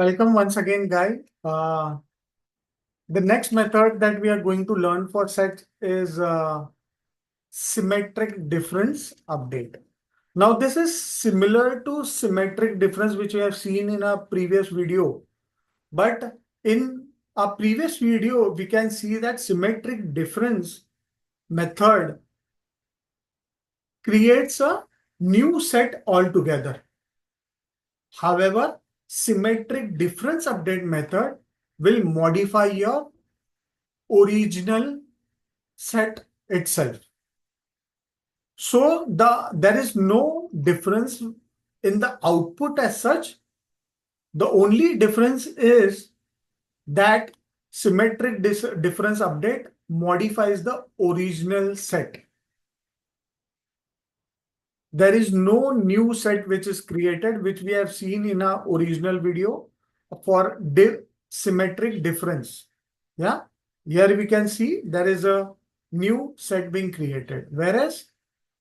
Welcome once again, guys. The next method that we are going to learn for set is symmetric difference update. Now, this is similar to symmetric difference, which we have seen in a previous video. But in a previous video, we can see that symmetric difference method creates a new set altogether. However, symmetric difference update method will modify your original set itself. So there is no difference in the output as such. The only difference is that symmetric difference update modifies the original set. There is no new set which is created, which we have seen in our original video for symmetric difference. Yeah, here we can see there is a new set being created, whereas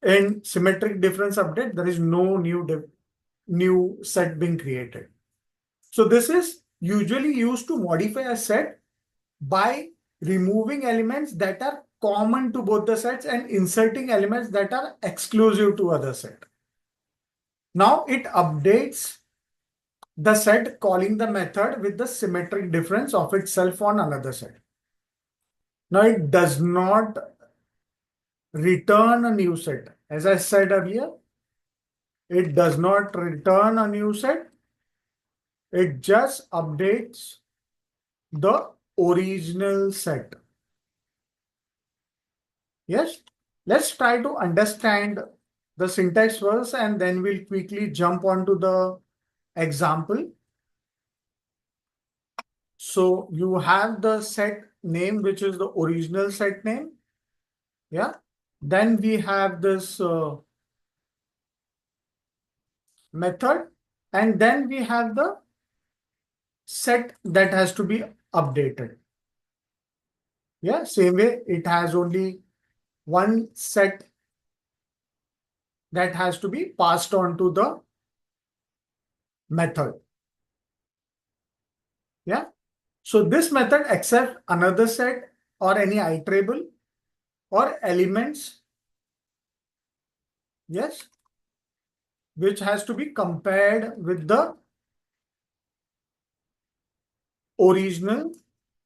in symmetric difference update, there is no new set being created. So this is usually used to modify a set by removing elements that are common to both the sets and inserting elements that are exclusive to other set. Now it updates the set calling the method with the symmetric difference of itself on another set. Now it does not return a new set. As I said earlier, it does not return a new set. It just updates the original set. Yes, let's try to understand the syntax first and then we'll quickly jump onto the example. So you have the set name, which is the original set name. Yeah. Then we have this method, and then we have the set that has to be updated. Yeah, same way it has only one set that has to be passed on to the method. Yeah. So this method accepts another set or any iterable or elements. Yes. Which has to be compared with the original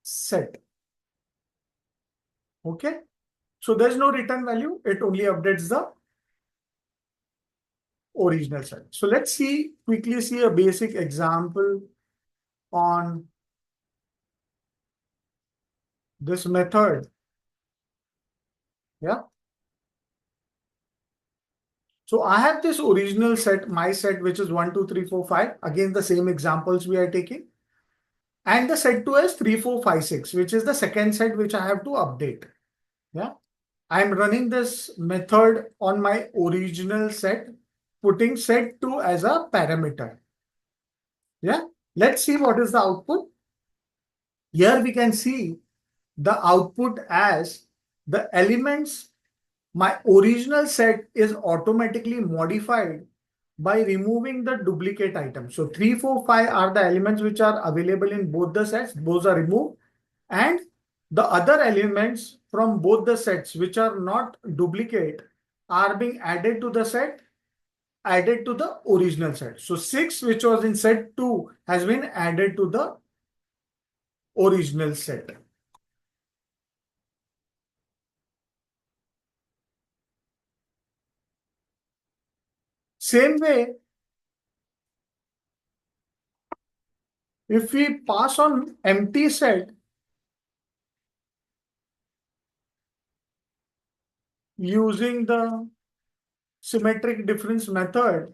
set. Okay. So there's no return value. It only updates the original set. So let's quickly see a basic example on this method. Yeah. So I have this original set, my set, which is 1, 2, 3, 4, 5. Again, the same examples we are taking. And the set 2 is 3, 4, 5, 6, which is the second set which I have to update. Yeah. I'm running this method on my original set, putting set 2 as a parameter. Yeah. Let's see what is the output. Here we can see the output as the elements. My original set is automatically modified by removing the duplicate items. So 3, 4, 5 are the elements which are available in both the sets. Those are removed. And the other elements from both the sets which are not duplicate are being added to the set, added to the original set. So 6, which was in set 2, has been added to the original set. Same way, if we pass on empty set using the symmetric difference method,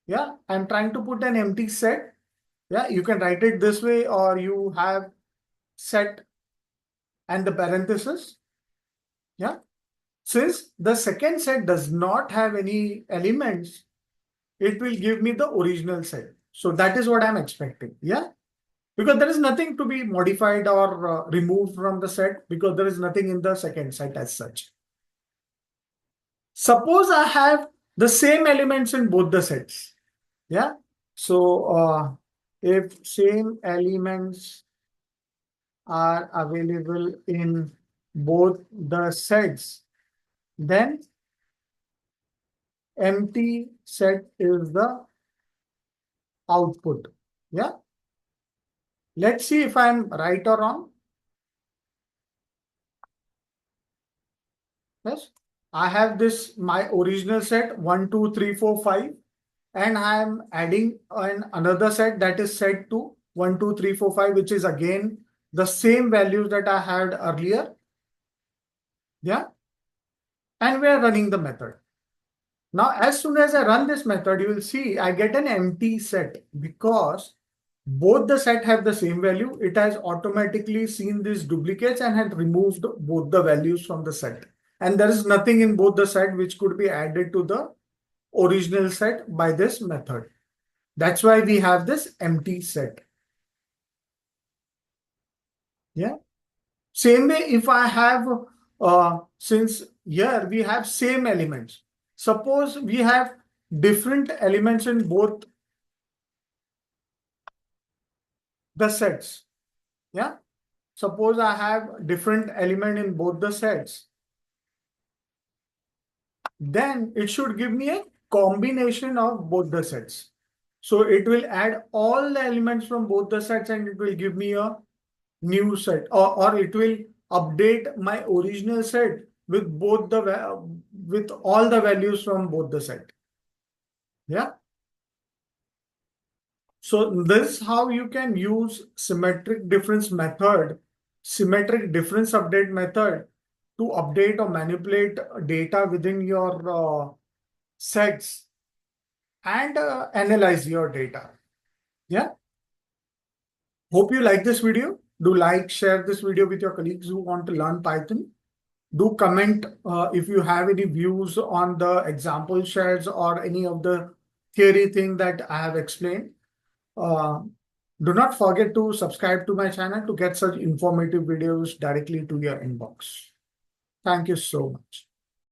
yeah, I'm trying to put an empty set. Yeah, you can write it this way, or you have set and the parenthesis. Yeah, since the second set does not have any elements, it will give me the original set. So that is what I'm expecting. Yeah, because there is nothing to be modified or removed from the set because there is nothing in the second set as such. Suppose I have the same elements in both the sets. Yeah. So if same elements are available in both the sets, then empty set is the output. Yeah. Let's see if I'm right or wrong. Yes. I have this, my original set 1, 2, 3, 4, 5, and I am adding another set that is set to 1, 2, 3, 4, 5, which is again the same values that I had earlier. Yeah. And we are running the method. Now, as soon as I run this method, you will see I get an empty set because both the set have the same value. It has automatically seen these duplicates and had removed both the values from the set. And there is nothing in both the set which could be added to the original set by this method. That's why we have this empty set. Yeah. Same way, if I have, since here we have same elements. Suppose we have different elements in both the sets. Yeah. Suppose I have different element in both the sets. Then it should give me a combination of both the sets. So it will add all the elements from both the sets and it will give me a new set, or it will update my original set with both the with all the values from both the set. Yeah. So this is how you can use symmetric difference method, symmetric difference update method to update or manipulate data within your sets and analyze your data. Yeah. Hope you like this video. Do like, share this video with your colleagues who want to learn Python. Do comment if you have any views on the example shares or any of the theory thing that I have explained. Uh, do not forget to subscribe to my channel to get such informative videos directly to your inbox. Thank you so much.